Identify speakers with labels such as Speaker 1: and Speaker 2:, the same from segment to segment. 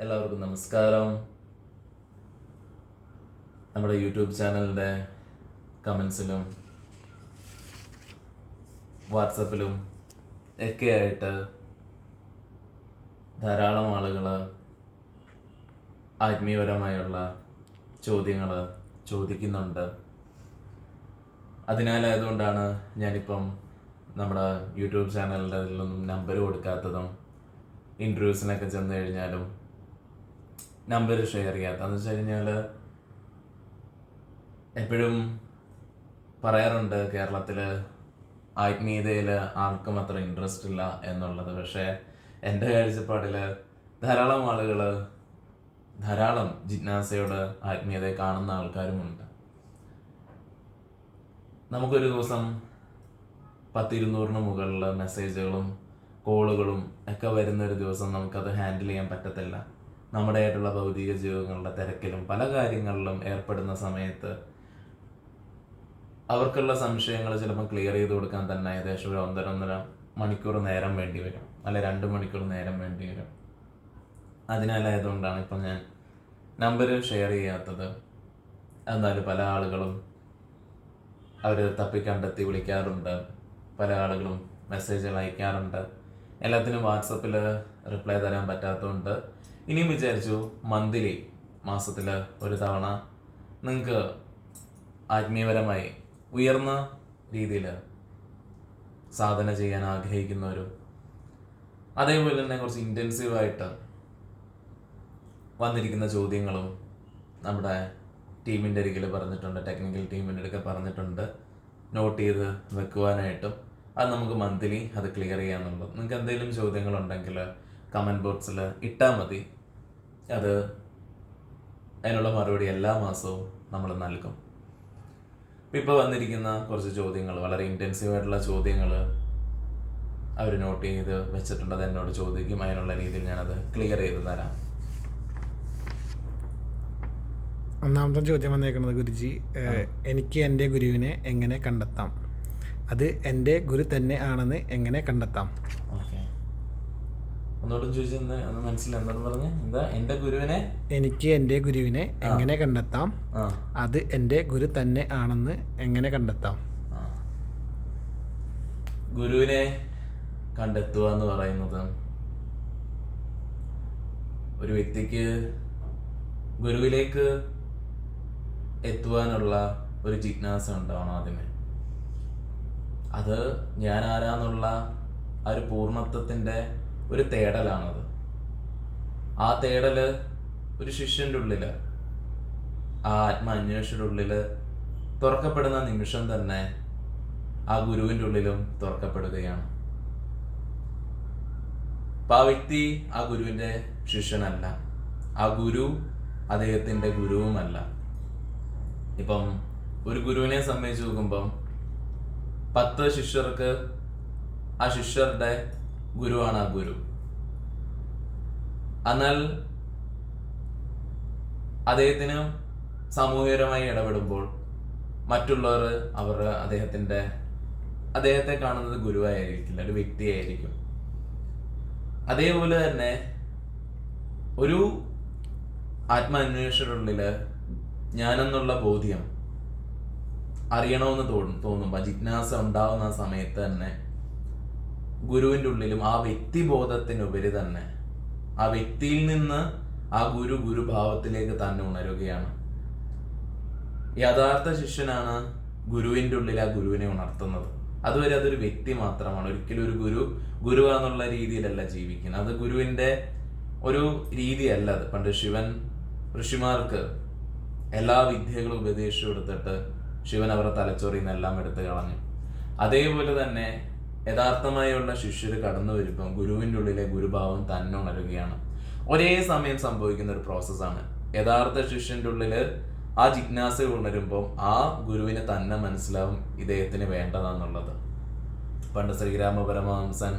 Speaker 1: എല്ലാവർക്കും നമസ്കാരം. നമ്മുടെ യൂട്യൂബ് ചാനലിൻ്റെ കമൻസിലും വാട്സപ്പിലും ഒക്കെ ആയിട്ട് ധാരാളം ആളുകൾ ആത്മീയപരമായുള്ള ചോദ്യങ്ങൾ ചോദിക്കുന്നുണ്ട്. അതിനാലായതുകൊണ്ടാണ് ഞാനിപ്പം നമ്മുടെ യൂട്യൂബ് ചാനലിൻ്റെ അതിലൊന്നും നമ്പർ കൊടുക്കാത്തതും ഇൻ്റർവ്യൂസിനൊക്കെ ചെന്ന് കഴിഞ്ഞാലും നമ്പർ ഷെയർ ചെയ്യാത്തതെന്ന് വെച്ച് കഴിഞ്ഞാൽ എപ്പോഴും പറയാറുണ്ട് കേരളത്തിൽ ആത്മീയതയിൽ ആർക്കും അത്ര ഇൻട്രസ്റ്റ് ഇല്ല എന്നുള്ളത്. പക്ഷേ എൻ്റെ കാഴ്ചപ്പാടിൽ ധാരാളം ആളുകൾ ധാരാളം ജിജ്ഞാസയോട് ആത്മീയതയെ കാണുന്ന ആൾക്കാരുമുണ്ട്. നമുക്കൊരു ദിവസം 100-200 മുകളിൽ മെസ്സേജുകളും കോളുകളും ഒക്കെ വരുന്നൊരു ദിവസം നമുക്കത് ഹാൻഡിൽ ചെയ്യാൻ പറ്റത്തില്ല. നമ്മുടെ ആയിട്ടുള്ള ഭൗതിക ജീവിതങ്ങളുടെ തിരക്കിലും പല കാര്യങ്ങളിലും ഏർപ്പെടുന്ന സമയത്ത് അവർക്കുള്ള സംശയങ്ങൾ ചിലപ്പോൾ ക്ലിയർ ചെയ്ത് കൊടുക്കാൻ തന്നെ ഏകദേശം ഒരു 1.5 മണിക്കൂർ നേരം വേണ്ടി വരും, അല്ല 2 മണിക്കൂർ നേരം വേണ്ടി വരും. അതിനാലായതുകൊണ്ടാണ് ഇപ്പം ഞാൻ നമ്പർ ഷെയർ ചെയ്യാത്തത്. എന്നാലും പല ആളുകളും അവർ തപ്പിക്കണ്ടെത്തി വിളിക്കാറുണ്ട്, പല ആളുകളും മെസ്സേജുകൾ അയക്കാറുണ്ട്. എല്ലാത്തിനും വാട്സപ്പിൽ റിപ്ലൈ തരാൻ പറ്റാത്തതുകൊണ്ട് ഇനിയും വിചാരിച്ചു മന്ത്ലി മാസത്തിൽ ഒരു തവണ നിങ്ങൾക്ക് ആത്മീയപരമായി ഉയർന്ന രീതിയിൽ സാധന ചെയ്യാൻ ആഗ്രഹിക്കുന്നവരും അതേപോലെ തന്നെ കുറച്ച് ഇൻറ്റൻസീവായിട്ട് വന്നിരിക്കുന്ന ചോദ്യങ്ങളും നമ്മുടെ ടീമിൻ്റെ അരികിൽ പറഞ്ഞിട്ടുണ്ട്, ടെക്നിക്കൽ ടീമിൻ്റെ അടുക്കൽ പറഞ്ഞിട്ടുണ്ട് നോട്ട് ചെയ്ത് വെക്കുവാനായിട്ടും. അത് നമുക്ക് മന്ത്ലി അത് ക്ലിയർ ചെയ്യാന്നുള്ളത്. നിങ്ങൾക്ക് എന്തെങ്കിലും ചോദ്യങ്ങളുണ്ടെങ്കിൽ കമൻറ്റ് ബോക്സിൽ ഇട്ടാൽ മതി. അത് അതിനുള്ള മറുപടി എല്ലാ മാസവും നമ്മൾ നൽകും. ഇപ്പോൾ വന്നിരിക്കുന്ന കുറച്ച് ചോദ്യങ്ങൾ, വളരെ ഇൻറ്റൻസീവായിട്ടുള്ള ചോദ്യങ്ങൾ അവർ നോട്ട് ചെയ്ത് വെച്ചിട്ടുണ്ട്. അത് എന്നോട് ചോദിക്കും, അതിനുള്ള രീതിയിൽ ഞാനത് ക്ലിയർ ചെയ്ത് തരാം.
Speaker 2: ഒന്നാമത്തെ ചോദ്യം വന്നേക്കുന്നത്, ഗുരുജി, എനിക്ക് എൻ്റെ ഗുരുവിനെ എങ്ങനെ കണ്ടെത്താം? അത് എൻ്റെ ഗുരു തന്നെ ആണെന്ന് എങ്ങനെ കണ്ടെത്താം?
Speaker 1: ഓക്കെ, ഒന്നോട്ടും ചോദിച്ചെന്ന് മനസ്സിലായി. എന്താ പറഞ്ഞ എന്താ എൻ്റെ ഗുരുവിനെ
Speaker 2: എനിക്ക് എൻ്റെ ഗുരുവിനെ എങ്ങനെ കണ്ടെത്താം? അത് എൻ്റെ ഗുരു തന്നെ ആണെന്ന് എങ്ങനെ കണ്ടെത്താം?
Speaker 1: ഗുരുവിനെ കണ്ടെത്തുക എന്ന് പറയുന്നത് ഒരു വ്യക്തിക്ക് ഗുരുവിലേക്ക് എത്തുവാനുള്ള ഒരു ജിജ്ഞാസ ഉണ്ടാവണം ആദ്യമേ. അത് ഞാൻ ആരാന്നുള്ള ആ ഒരു പൂർണ്ണത്വത്തിൻ്റെ ഒരു തേടലാണത്. ആ തേടല് ഒരു ശിഷ്യൻ്റെ ഉള്ളിൽ, ആ ആത്മാന്വേഷയുടെ ഉള്ളിൽ തുറക്കപ്പെടുന്ന നിമിഷം തന്നെ ആ ഗുരുവിൻ്റെ ഉള്ളിലും തുറക്കപ്പെടുകയാണ്. അപ്പം ആ വ്യക്തി ആ ഗുരുവിൻ്റെ ശിഷ്യനല്ല, ആ ഗുരു അദ്ദേഹത്തിൻ്റെ ഗുരുവുമല്ല. ഇപ്പം ഒരു ഗുരുവിനെ സംബന്ധിച്ച് നോക്കുമ്പം 10 ശിഷ്യർക്ക് ആ ശിഷ്യരുടെ ഗുരുവാണ് ആ ഗുരു. എന്നാൽ അദ്ദേഹത്തിന് സാമൂഹികപരമായി ഇടപെടുമ്പോൾ മറ്റുള്ളവർ അദ്ദേഹത്തെ കാണുന്നത് ഗുരുവായിരിക്കില്ല, ഒരു വ്യക്തിയായിരിക്കും. അതേപോലെ തന്നെ ഒരു ആത്മാന്വേഷണത്തിനുള്ളിൽ ഞാനെന്നുള്ള ബോധ്യം അറിയണമെന്ന് തോന്നുമ്പോൾ ജിജ്ഞാസ ഉണ്ടാവുന്ന ആ സമയത്ത് തന്നെ ഗുരുവിൻ്റെ ഉള്ളിലും ആ വ്യക്തിബോധത്തിനുപരി തന്നെ ആ വ്യക്തിയിൽ നിന്ന് ആ ഗുരുഭാവത്തിലേക്ക് തന്നെ ഉണരുകയാണ്. യഥാർത്ഥ ശിഷ്യനാണ് ഗുരുവിൻ്റെ ഉള്ളിൽ ആ ഗുരുവിനെ ഉണർത്തുന്നത്. അതുവരെ അതൊരു വ്യക്തി മാത്രമാണ്. ഒരിക്കലും ഒരു ഗുരുവാന്നുള്ള രീതിയിലല്ല ജീവിക്കുന്നത്. അത് ഗുരുവിൻ്റെ ഒരു രീതിയല്ല അത്. പണ്ട് ശിവൻ ഋഷിമാർക്ക് എല്ലാ വിദ്യകളും ഉപദേശിച്ചു കൊടുത്തിട്ട് ശിവൻ അവരുടെ തലച്ചോറിൽ നിന്നെല്ലാം എടുത്തു കളഞ്ഞു. അതേപോലെ തന്നെ യഥാർത്ഥമായുള്ള ശിഷ്യർ കടന്നു വരുമ്പം ഗുരുവിൻ്റെ ഉള്ളിലെ ഗുരുഭാവം തന്നെ ഉണരുകയാണ്. ഒരേ സമയം സംഭവിക്കുന്ന ഒരു പ്രോസസ്സാണ്. യഥാർത്ഥ ശിഷ്യൻ്റെ ഉള്ളിൽ ആ ജിജ്ഞാസ ഉണരുമ്പം ആ ഗുരുവിനെ തന്നെ മനസ്സിലാവും ഇദ്ദേഹത്തിന് വേണ്ടതാന്നുള്ളത്. പണ്ട് ശ്രീരാമ പരമഹംസൻ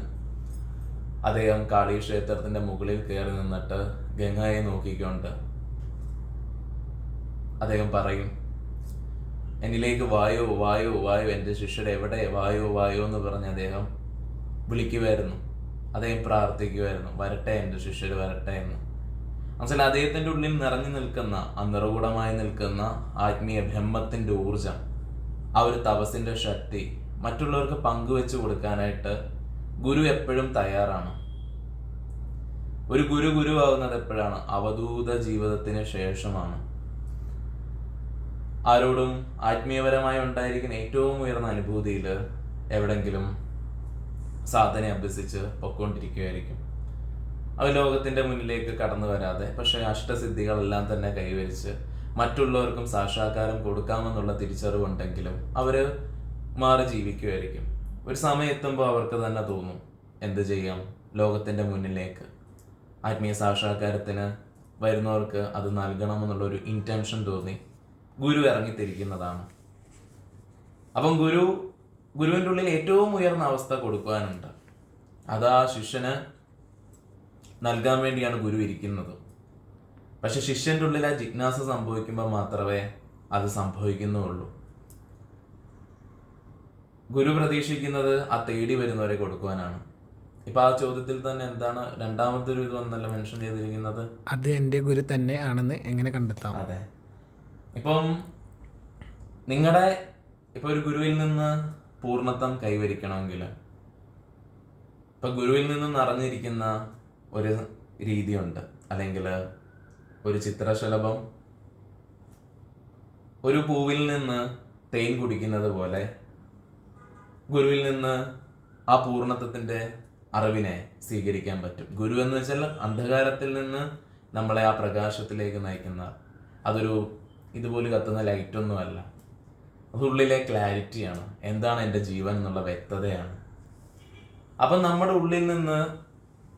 Speaker 1: അദ്ദേഹം കാളി ക്ഷേത്രത്തിൻ്റെ മുകളിൽ കയറി നിന്നിട്ട് ഗംഗയെ നോക്കിക്കൊണ്ട് അദ്ദേഹം പറയും, എന്നിലേക്ക് വായോ വായോ വായോ, എൻ്റെ ശിഷ്യർ എവിടെ, വായോ വായോ എന്ന് പറഞ്ഞ് അദ്ദേഹം വിളിക്കുമായിരുന്നു. അദ്ദേഹം പ്രാർത്ഥിക്കുമായിരുന്നു, വരട്ടെ എൻ്റെ ശിഷ്യർ വരട്ടെ എന്ന്. എന്നുവെച്ചാൽ അദ്ദേഹത്തിന്റെ ഉള്ളിൽ നിറഞ്ഞു നിൽക്കുന്ന ആ നിറകൂടമായി നിൽക്കുന്ന ആത്മീയ ബ്രഹ്മത്തിന്റെ ഊർജം, ആ ഒരു തപസ്സിന്റെ ശക്തി മറ്റുള്ളവർക്ക് പങ്കുവെച്ചു കൊടുക്കാനായിട്ട് ഗുരു എപ്പോഴും തയ്യാറാണ്. ഒരു ഗുരുവാകുന്നത് എപ്പോഴാണ്? അവധൂത ജീവിതത്തിന് ശേഷമാണ്. ആരോടും ആത്മീയപരമായി ഉണ്ടായിരിക്കുന്ന ഏറ്റവും ഉയർന്ന അനുഭൂതിയിൽ എവിടെങ്കിലും സാധന അഭ്യസിച്ച് പൊക്കോണ്ടിരിക്കുകയായിരിക്കും. അവ ലോകത്തിന്റെ മുന്നിലേക്ക് കടന്നു വരാതെ പക്ഷെ അഷ്ടസിദ്ധികളെല്ലാം തന്നെ കൈവരിച്ച് മറ്റുള്ളവർക്കും സാക്ഷാത്കാരം കൊടുക്കാമെന്നുള്ള തിരിച്ചറിവുണ്ടെങ്കിലും അവര് മാറി ജീവിക്കുമായിരിക്കും. ഒരു സമയം എത്തുമ്പോൾ അവർക്ക് തന്നെ തോന്നും, എന്ത് ചെയ്യാം, ലോകത്തിന്റെ മുന്നിലേക്ക് ആത്മീയ സാക്ഷാത്കാരത്തിന് വരുന്നവർക്ക് അത് നൽകണമെന്നുള്ളൊരു ഇന്റൻഷൻ തോന്നി ഗുരു ഇറങ്ങിത്തിരിക്കുന്നതാണ്. അപ്പം ഗുരുവിൻ്റെ ഉള്ളിൽ ഏറ്റവും ഉയർന്ന അവസ്ഥ കൊടുക്കുവാനുണ്ട്. അത് ആ ശിഷ്യന് നൽകാൻ വേണ്ടിയാണ് ഗുരു ഇരിക്കുന്നത്. പക്ഷെ ശിഷ്യന്റെ ഉള്ളിൽ ആ ജിജ്ഞാസ സംഭവിക്കുമ്പോൾ മാത്രമേ അത് സംഭവിക്കുന്നുള്ളൂ. ഗുരു പ്രതീക്ഷിക്കുന്നത് ആ തേടി വരുന്നവരെ കൊടുക്കുവാനാണ്. ഇപ്പൊ ആ ചോദ്യത്തിൽ തന്നെ എന്താണ് രണ്ടാമത്തെ ഒരു ഇത് വന്നല്ല മെൻഷൻ ചെയ്തിരിക്കുന്നത്,
Speaker 2: അത് എൻ്റെ ഗുരു തന്നെ ആണെന്ന് എങ്ങനെ കണ്ടെത്താം.
Speaker 1: അതെ. ഇപ്പം നിങ്ങളുടെ ഇപ്പൊ ഒരു ഗുരുവിൽ നിന്ന് പൂർണ്ണത്വം കൈവരിക്കണമെങ്കിൽ ഇപ്പൊ ഗുരുവിൽ നിന്ന് നിറഞ്ഞിരിക്കുന്ന ഒരു രീതിയുണ്ട്, അല്ലെങ്കിൽ ഒരു ചിത്രശലഭം ഒരു പൂവിൽ നിന്ന് തേൻ കുടിക്കുന്നത് പോലെ ഗുരുവിൽ നിന്ന് ആ പൂർണ്ണത്വത്തിന്റെ അറിവിനെ സ്വീകരിക്കാൻ പറ്റും. ഗുരു എന്ന് വെച്ചാൽ അന്ധകാരത്തിൽ നിന്ന് നമ്മളെ ആ പ്രകാശത്തിലേക്ക് നയിക്കുന്ന, അതൊരു ഇതുപോലെ കത്തുന്ന ലൈറ്റൊന്നുമല്ല, അതുള്ളിലെ ക്ലാരിറ്റിയാണ്, എന്താണ് എൻ്റെ ജീവൻ എന്നുള്ള വ്യക്തതയാണ്. അപ്പം നമ്മുടെ ഉള്ളിൽ നിന്ന്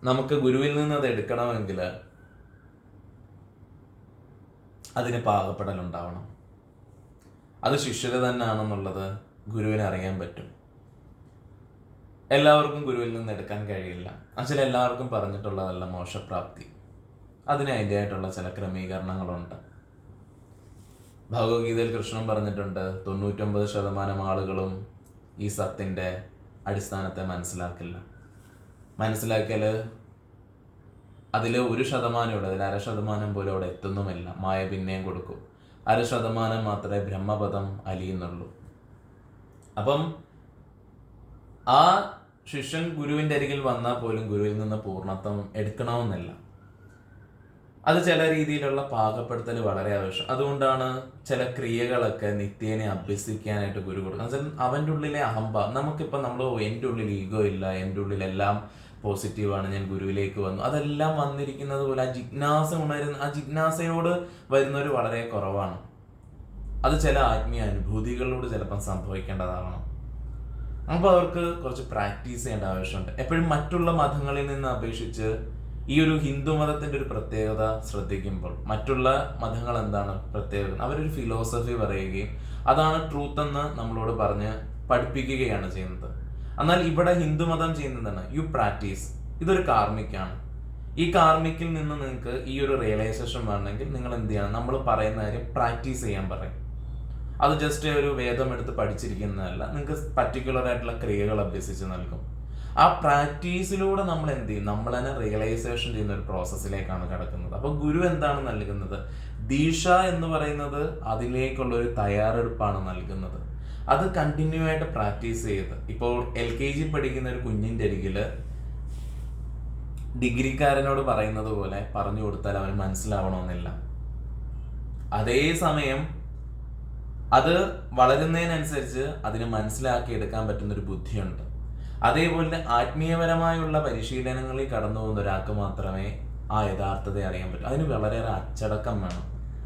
Speaker 1: നമുക്ക് ഗുരുവിൽ നിന്ന് അത് എടുക്കണമെങ്കിൽ അതിന് പാകപ്പെടലുണ്ടാവണം. അത് ശിഷ്യത തന്നെ ആണെന്നുള്ളത് ഗുരുവിനെ അറിയാൻ പറ്റും. എല്ലാവർക്കും ഗുരുവിൽ നിന്ന് എടുക്കാൻ കഴിയില്ല. അച്ഛൻ എല്ലാവർക്കും പറഞ്ഞിട്ടുള്ളതല്ല മോക്ഷപ്രാപ്തി, അതിന് അതിൻ്റെതായിട്ടുള്ള ചില ക്രമീകരണങ്ങളുണ്ട്. ഭഗവത്ഗീതയിൽ കൃഷ്ണൻ പറഞ്ഞിട്ടുണ്ട് 99% ആളുകളും ഈ സത്തിൻ്റെ അടിസ്ഥാനത്തെ മനസ്സിലാക്കില്ല. മനസ്സിലാക്കിയാൽ അതിൽ 1% അതിൽ 0.5% പോലും അവിടെ എത്തുന്നുമില്ല. മായ പിന്നെയും കൊടുക്കും. 0.5% മാത്രമേ ബ്രഹ്മപദം അലിയുന്നുള്ളൂ. അപ്പം ആ ശിഷ്യൻ ഗുരുവിൻ്റെ അരികിൽ വന്നാൽ പോലും ഗുരുവിൽ നിന്ന് പൂർണ്ണത്വം എടുക്കണമെന്നില്ല. അത് ചില രീതിയിലുള്ള പാകപ്പെടുത്തൽ വളരെ ആവശ്യം. അതുകൊണ്ടാണ് ചില ക്രിയകളൊക്കെ നിത്യേനെ അഭ്യസിക്കാനായിട്ട് ഗുരു കൊടുക്കുന്നത്. എന്നുവെച്ചാൽ അവൻ്റെ ഉള്ളിലെ നമുക്കിപ്പോൾ എൻ്റെ ഉള്ളിൽ ഈഗോ ഇല്ല, എൻ്റെ ഉള്ളിലെല്ലാം പോസിറ്റീവാണ്, ഞാൻ ഗുരുവിലേക്ക് വന്നു, അതെല്ലാം വന്നിരിക്കുന്നത് പോലെ ആ ജിജ്ഞാസ ഉണരുന്ന ആ ജിജ്ഞാസയോട് വരുന്നവർ വളരെ കുറവാണ്. അത് ചില ആത്മീയ അനുഭൂതികളോട് ചിലപ്പം സംഭവിക്കേണ്ടതാകണം. അപ്പോൾ അവർക്ക് കുറച്ച് പ്രാക്ടീസ് ചെയ്യേണ്ട ആവശ്യമുണ്ട്. എപ്പോഴും മറ്റുള്ള മതങ്ങളിൽ നിന്ന് അപേക്ഷിച്ച് ഈ ഒരു ഹിന്ദു മതത്തിന്റെ ഒരു പ്രത്യേകത ശ്രദ്ധിക്കുമ്പോൾ മറ്റുള്ള മതങ്ങൾ എന്താണ് പ്രത്യേകത, അവരൊരു ഫിലോസഫി പറയുകയും അതാണ് ട്രൂത്ത് എന്ന് നമ്മളോട് പറഞ്ഞ് പഠിപ്പിക്കുകയാണ് ചെയ്യുന്നത്. എന്നാൽ ഇവിടെ ഹിന്ദു മതം ചെയ്യുന്നതാണ് യു പ്രാക്ടീസ്. ഇതൊരു കാർമിക്കാണ്. ഈ കാർമിക്കിൽ നിന്ന് നിങ്ങൾക്ക് ഈ ഒരു റിയലൈസേഷൻ വേണമെങ്കിൽ നിങ്ങൾ എന്ത് ചെയ്യണം, നമ്മൾ പറയുന്ന കാര്യം പ്രാക്ടീസ് ചെയ്യാൻ പറയും. അത് ജസ്റ്റ് ഒരു വേദം എടുത്ത് പഠിച്ചിരിക്കുന്നതല്ല, നിങ്ങൾക്ക് പർട്ടിക്കുലർ ആയിട്ടുള്ള ക്രിയകൾ അഭ്യസിച്ച് നൽകും. ആ പ്രാക്ടീസിലൂടെ നമ്മൾ എന്ത് ചെയ്യും, നമ്മൾ തന്നെ റിയലൈസേഷൻ ചെയ്യുന്ന ഒരു പ്രോസസ്സിലേക്കാണ് കിടക്കുന്നത്. അപ്പൊ ഗുരു എന്താണ് നൽകുന്നത്? ദീക്ഷ എന്ന് പറയുന്നത് അതിലേക്കുള്ള ഒരു തയ്യാറെടുപ്പാണ് നൽകുന്നത്. അത് കണ്ടിന്യൂ ആയിട്ട് പ്രാക്ടീസ് ചെയ്ത്, ഇപ്പോൾ LKG പഠിക്കുന്ന ഒരു കുഞ്ഞിന്റെ അരികില് ഡിഗ്രിക്കാരനോട് പറയുന്നത് പോലെ പറഞ്ഞു കൊടുത്താൽ അവന് മനസ്സിലാവണമെന്നില്ല. അതേസമയം അത് വളരുന്നതിനനുസരിച്ച് അതിന് മനസ്സിലാക്കി എടുക്കാൻ പറ്റുന്നൊരു ബുദ്ധിയുണ്ട്. അതേപോലെ ആത്മീയപരമായുള്ള പരിശീലനങ്ങളിൽ കടന്നു പോകുന്ന ഒരാൾക്ക് മാത്രമേ ആ യഥാർത്ഥത അറിയാൻ പറ്റൂ. അതിന് വളരെയേറെ അച്ചടക്കം വേണം.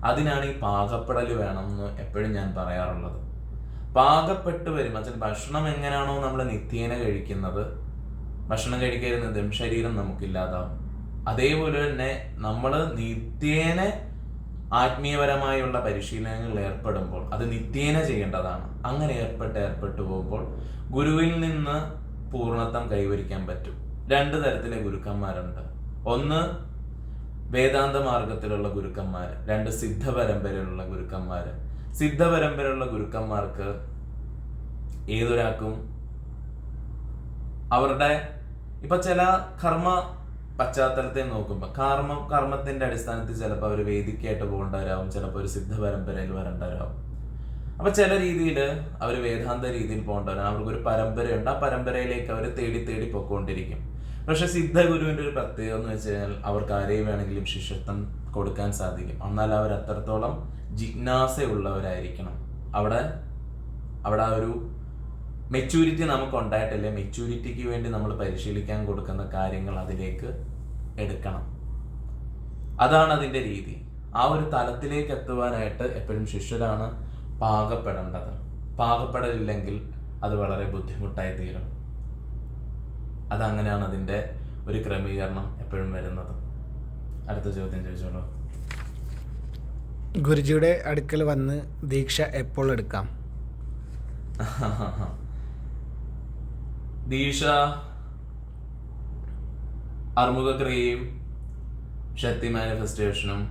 Speaker 1: അതിനാണ് ഈ പാകപ്പെടൽ വേണം എന്ന് എപ്പോഴും ഞാൻ പറയാറുള്ളത്. പാകപ്പെട്ട് വരും. അച്ഛൻ ഭക്ഷണം എങ്ങനെയാണോ നമ്മൾ നിത്യേന കഴിക്കുന്നത്, ഭക്ഷണം കഴിക്കരുന്നതും ശരീരം നമുക്കില്ലാതാവും. അതേപോലെ തന്നെ നമ്മൾ നിത്യേന ആത്മീയപരമായുള്ള പരിശീലനങ്ങളിൽ ഏർപ്പെടുമ്പോൾ അത് നിത്യേന ചെയ്യേണ്ടതാണ്. അങ്ങനെ ഏർപ്പെട്ടു പോകുമ്പോൾ ഗുരുവിൽ നിന്ന് പൂർണ്ണത്വം കൈവരിക്കാൻ പറ്റും. 2 തരത്തിലെ ഗുരുക്കന്മാരുണ്ട്. ഒന്ന് വേദാന്ത മാർഗത്തിലുള്ള ഗുരുക്കന്മാർ, 2 സിദ്ധ പരമ്പരയിലുള്ള ഗുരുക്കന്മാർ. സിദ്ധ പരമ്പരയുള്ള ഗുരുക്കന്മാർക്ക് ഏതൊരാൾക്കും അവരുടെ ഇപ്പൊ ചില കർമ്മ പശ്ചാത്തലത്തെ നോക്കുമ്പോൾ കർമ്മത്തിന്റെ അടിസ്ഥാനത്തിൽ ചിലപ്പോൾ അവർ വേദിക്കായിട്ട് പോകേണ്ടവരാവും, ചിലപ്പോൾ ഒരു സിദ്ധ പരമ്പരയിൽ വരേണ്ടവരാവും. അപ്പൊ ചില രീതിയിൽ അവർ വേദാന്ത രീതിയിൽ പോകേണ്ടവരാണ്. അവർക്കൊരു പരമ്പരയുണ്ട്, ആ പരമ്പരയിലേക്ക് അവർ തേടി തേടി പൊക്കോണ്ടിരിക്കും. പക്ഷെ സിദ്ധ ഗുരുവിന്റെ ഒരു പ്രത്യേകത എന്ന് വെച്ച് കഴിഞ്ഞാൽ അവർക്ക് ആരെയും വേണമെങ്കിലും ശിഷ്യത്വം കൊടുക്കാൻ സാധിക്കും. എന്നാൽ അവർ അത്രത്തോളം ജിജ്ഞാസയുള്ളവരായിരിക്കണം. അവിടെ ആ ഒരു മെച്യൂരിറ്റി നമുക്ക് ഉണ്ടായിട്ടില്ലേ, മെച്യൂരിറ്റിക്ക് വേണ്ടി നമ്മൾ പരിശീലിക്കാൻ കൊടുക്കുന്ന കാര്യങ്ങൾ അതിലേക്ക് എടുക്കണം. അതാണ് അതിൻ്റെ രീതി. ആ ഒരു തലത്തിലേക്ക് എത്തുവാനായിട്ട് എപ്പോഴും ശിഷ്യരാണ് പാകപ്പെടേണ്ടത്. പാകപ്പെടലില്ലെങ്കിൽ അത് വളരെ ബുദ്ധിമുട്ടായി തീരും. അതങ്ങനെയാണ് അതിൻ്റെ ഒരു ക്രമീകരണം എപ്പോഴും വരുന്നത്. അടുത്ത ചോദ്യം ചോദിച്ചോളൂ.
Speaker 2: ഗുരുജിയുടെ അടുക്കൽ വന്ന് ദീക്ഷ എപ്പോൾ എടുക്കാം?
Speaker 1: ദീക്ഷ അർമുഖക്രിയയും ശക്തി മാനിഫെസ്റ്റേഷനും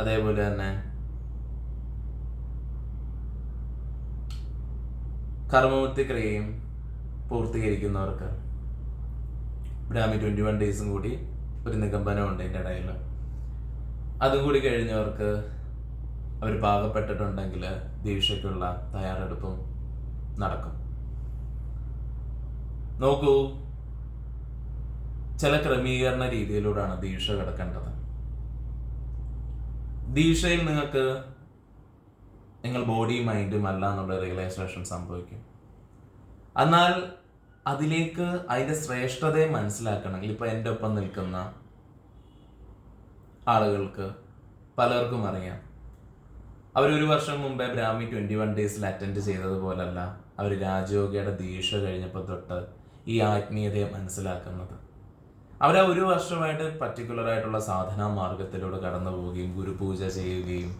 Speaker 1: അതേപോലെ തന്നെ കർമ്മമുക്തി ക്രിയയും പൂർത്തീകരിക്കുന്നവർക്ക് ബ്രാഹ്മി 21 ഡേയ്സും കൂടി ഒരു നിഗമനമുണ്ട് ഇതിൻ്റെ ഇടയിൽ. അതും കൂടി കഴിഞ്ഞവർക്ക് അവർ പാകപ്പെട്ടിട്ടുണ്ടെങ്കിൽ ദീക്ഷയ്ക്കുള്ള തയ്യാറെടുപ്പും നടക്കും. നോക്കൂ, ചില ക്രമീകരണ രീതിയിലൂടെയാണ് ദീക്ഷ കിടക്കേണ്ടത്. ദീക്ഷയിൽ നിങ്ങൾക്ക് നിങ്ങൾ ബോഡിയും മൈൻഡും അല്ല എന്നുള്ള റിയലൈസേഷൻ സംഭവിക്കും. എന്നാൽ അതിലേക്ക് അതിൻ്റെ ശ്രേഷ്ഠതയെ മനസ്സിലാക്കണമെങ്കിൽ ഇപ്പം എൻ്റെ ഒപ്പം നിൽക്കുന്ന ആളുകൾക്ക് പലർക്കും അറിയാം, അവരൊരു വർഷം മുമ്പേ ബ്രാഹ്മി 21 ഡേയ്സിൽ അറ്റൻഡ് ചെയ്തതുപോലല്ല അവർ രാജയോഗിയുടെ ദീക്ഷ കഴിഞ്ഞപ്പോൾ തൊട്ട് ഈ ആത്മീയതയെ മനസ്സിലാക്കുന്നത്. അവർ ആ ഒരു വർഷമായിട്ട് പർട്ടിക്കുലറായിട്ടുള്ള സാധനാ മാർഗത്തിലൂടെ കടന്നു പോവുകയും ഗുരുപൂജ ചെയ്യുകയും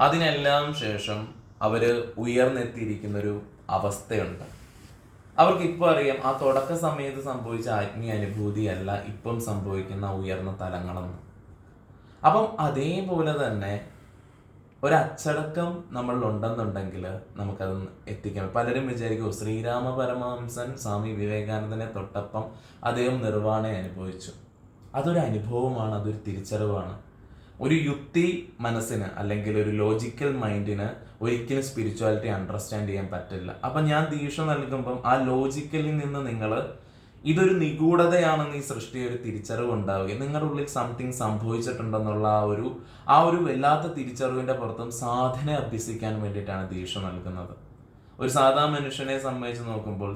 Speaker 1: അതിനെല്ലാം ശേഷം അവർ ഉയർന്നെത്തിയിരിക്കുന്നൊരു അവസ്ഥയുണ്ട്. അവർക്ക് ഇപ്പോൾ അറിയാം ആ തുടക്ക സമയത്ത് സംഭവിച്ച ആത്മീയ അനുഭൂതിയല്ല ഇപ്പം സംഭവിക്കുന്ന ഉയർന്ന തലങ്ങളെന്ന്. അപ്പം അതേപോലെ തന്നെ ഒരച്ചടക്കം നമ്മളിലുണ്ടെന്നുണ്ടെങ്കിൽ നമുക്കത് എത്തിക്കാം. പലരും വിചാരിക്കും ശ്രീരാമ പരമഹംസൻ സ്വാമി വിവേകാനന്ദനെ തൊട്ടപ്പം അദ്ദേഹം നിർവ്വാണ അനുഭവിച്ചു. അതൊരു അനുഭവമാണ്, അതൊരു തിരിച്ചറിവാണ്. ഒരു യുക്തി മനസ്സിന് അല്ലെങ്കിൽ ഒരു ലോജിക്കൽ മൈൻഡിന് ഒരിക്കലും സ്പിരിച്വാലിറ്റി അണ്ടർസ്റ്റാൻഡ് ചെയ്യാൻ പറ്റില്ല. അപ്പം ഞാൻ ദീക്ഷ നൽകുമ്പം ആ ലോജിക്കലിൽ നിന്ന് നിങ്ങൾ ഇതൊരു നിഗൂഢതയാണെന്ന് ഈ സൃഷ്ടി ഒരു തിരിച്ചറിവ് ഉണ്ടാവുകയും നിങ്ങളുടെ ഉള്ളിൽ സംതിങ് സംഭവിച്ചിട്ടുണ്ടെന്നുള്ള ആ ഒരു വല്ലാത്ത തിരിച്ചറിവിൻ്റെ പുറത്തും സാധന അഭ്യസിക്കാൻ വേണ്ടിയിട്ടാണ് ദീക്ഷ നൽകുന്നത്. ഒരു സാധാരണ മനുഷ്യനെ സംബന്ധിച്ച് നോക്കുമ്പോൾ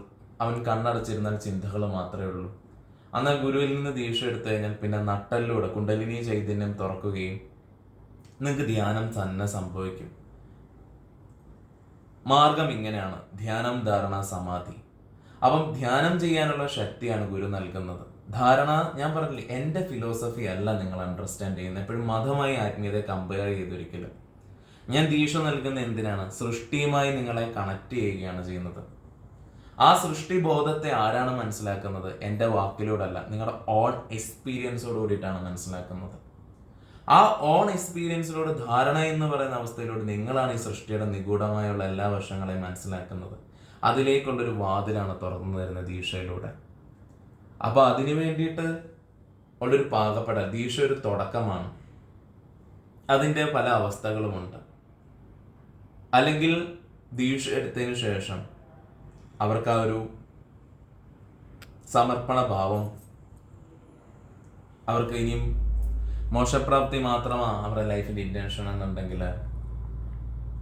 Speaker 1: അവൻ കണ്ണടച്ചിരുന്നാൽ ചിന്തകൾ മാത്രമേ ഉള്ളൂ. എന്നാൽ ഗുരുവിൽ നിന്ന് ദീക്ഷ എടുത്തു കഴിഞ്ഞാൽ പിന്നെ നട്ടലിലൂടെ കുണ്ടലിനി ചൈതന്യം തുറക്കുകയും നിങ്ങൾക്ക് ധ്യാനം തന്നെ സംഭവിക്കും. മാർഗം ഇങ്ങനെയാണ്: ധ്യാനം, ധാരണ, സമാധി. അപ്പം ധ്യാനം ചെയ്യാനുള്ള ശക്തിയാണ് ഗുരു നൽകുന്നത്. ധാരണ ഞാൻ പറഞ്ഞില്ലേ, എൻ്റെ ഫിലോസഫി അല്ല നിങ്ങൾ അണ്ടർസ്റ്റാൻഡ് ചെയ്യുന്നത്. എപ്പോഴും മതമായി ആത്മീയതയെ കമ്പയർ ചെയ്തൊരിക്കലും. ഞാൻ ദീക്ഷ നൽകുന്ന എന്തിനാണ്? സൃഷ്ടിയുമായി നിങ്ങളെ കണക്ട് ചെയ്യുകയാണ് ചെയ്യുന്നത്. ആ സൃഷ്ടി ബോധത്തെ ആരാണ് മനസ്സിലാക്കുന്നത്? എൻ്റെ വാക്കിലൂടെയല്ല, നിങ്ങളുടെ ഓൺ എക്സ്പീരിയൻസോട് കൂടിയിട്ടാണ് മനസ്സിലാക്കുന്നത്. ആ ഓൺ എക്സ്പീരിയൻസിലൂടെ ധാരണ എന്ന് പറയുന്ന അവസ്ഥയിലൂടെ നിങ്ങളാണ് ഈ സൃഷ്ടിയുടെ നിഗൂഢമായുള്ള എല്ലാ വശങ്ങളെയും മനസ്സിലാക്കുന്നത്. അതിലേക്കുള്ളൊരു വാതിലാണ് തുറന്നു തരുന്ന ദീക്ഷയിലൂടെ. അപ്പോൾ അതിനു വേണ്ടിയിട്ട് ഉള്ളൊരു പാകപ്പെടൽ. ദീക്ഷ ഒരു തുടക്കമാണ്, അതിൻ്റെ പല അവസ്ഥകളുമുണ്ട്. അല്ലെങ്കിൽ ദീക്ഷ എടുത്തതിന് ശേഷം അവർക്ക് ആ ഒരു സമർപ്പണ ഭാവം, അവർക്ക് ഇനിയും മോശപ്രാപ്തി മാത്രമാണ് അവരുടെ ലൈഫിൻ്റെ ഇൻറ്റൻഷൻ എന്നുണ്ടെങ്കിൽ,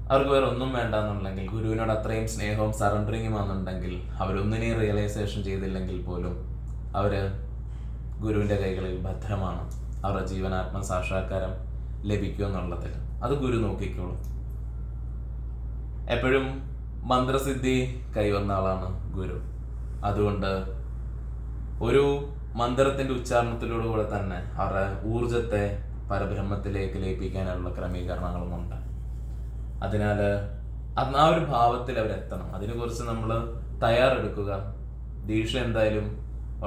Speaker 1: അവർക്ക് വേറെ ഒന്നും വേണ്ട എന്നുണ്ടെങ്കിൽ, ഗുരുവിനോട് അത്രയും സ്നേഹവും സറണ്ടറിങ്ങും ആണെന്നുണ്ടെങ്കിൽ, അവരൊന്നിനെയും റിയലൈസേഷൻ ചെയ്തില്ലെങ്കിൽ പോലും അവർ ഗുരുവിൻ്റെ കൈകളിൽ ഭദ്രമാണ്. അവരുടെ ജീവനാത്മ സാക്ഷാത്കാരം ലഭിക്കുമെന്നുള്ളതിൽ അത് ഗുരു നോക്കിക്കോളും. എപ്പോഴും മന്ത്രസിദ്ധി കൈവന്ന ആളാണ് ഗുരു. അതുകൊണ്ട് ഒരു മന്ത്രത്തിൻ്റെ ഉച്ചാരണത്തിലൂടെ തന്നെ അവരുടെ ഊർജത്തെ പരബ്രഹ്മത്തിലേക്ക് ലയിപ്പിക്കാനുള്ള ക്രമീകരണങ്ങളുമുണ്ട്. അതിനാൽ ആ ഒരു ഭാവത്തിൽ അവരെത്തണം. അതിനെക്കുറിച്ച് നമ്മൾ തയ്യാറെടുക്കുക. ദീക്ഷ എന്തായാലും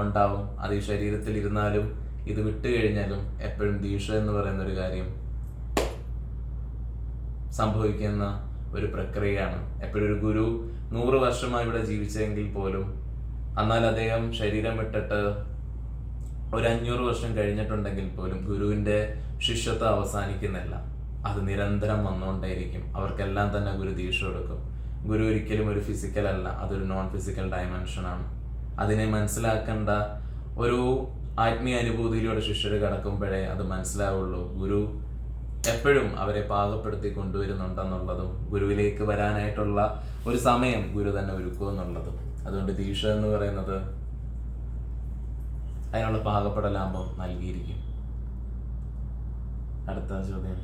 Speaker 1: ഉണ്ടാവും. അത് ഈ ശരീരത്തിൽ ഇരുന്നാലും ഇത് വിട്ടു കഴിഞ്ഞാലും എപ്പോഴും ദീക്ഷ എന്ന് പറയുന്ന ഒരു കാര്യം സംഭവിക്കുന്ന ഒരു പ്രക്രിയയാണ്. എപ്പോഴും ഒരു ഗുരു 100 വർഷമായി ഇവിടെ ജീവിച്ചെങ്കിൽ പോലും എന്നാൽ അദ്ദേഹം ശരീരം വിട്ടിട്ട് ഒരു 500 വർഷം കഴിഞ്ഞിട്ടുണ്ടെങ്കിൽ പോലും ഗുരുവിന്റെ ശിഷ്യത്വം അവസാനിക്കുന്നില്ല. അത് നിരന്തരം വന്നുകൊണ്ടേയിരിക്കും. അവർക്കെല്ലാം തന്നെ ഗുരു ദീക്ഷ കൊടുക്കും. ഗുരു ഒരിക്കലും ഒരു ഫിസിക്കൽ അല്ല, അതൊരു നോൺ ഫിസിക്കൽ ഡയമെൻഷനാണ്. അതിനെ മനസ്സിലാക്കേണ്ട ഒരു ആത്മീയ അനുഭൂതിയിലൂടെ ശിഷ്യർ കടക്കുമ്പോഴേ അത് മനസ്സിലാവുള്ളൂ. ഗുരു എപ്പോഴും അവരെ പാകപ്പെടുത്തി കൊണ്ടുവരുന്നുണ്ടെന്നുള്ളതും ഗുരുവിലേക്ക് വരാനായിട്ടുള്ള ഒരു സമയം ഗുരു തന്നെ ഒരുക്കുമെന്നുള്ളതും. അതുകൊണ്ട് ദീക്ഷ എന്ന് പറയുന്നത് അതിനുള്ള പാകപ്പെടലാകുമ്പോൾ നൽകിയിരിക്കും. അടുത്ത ചോദ്യം.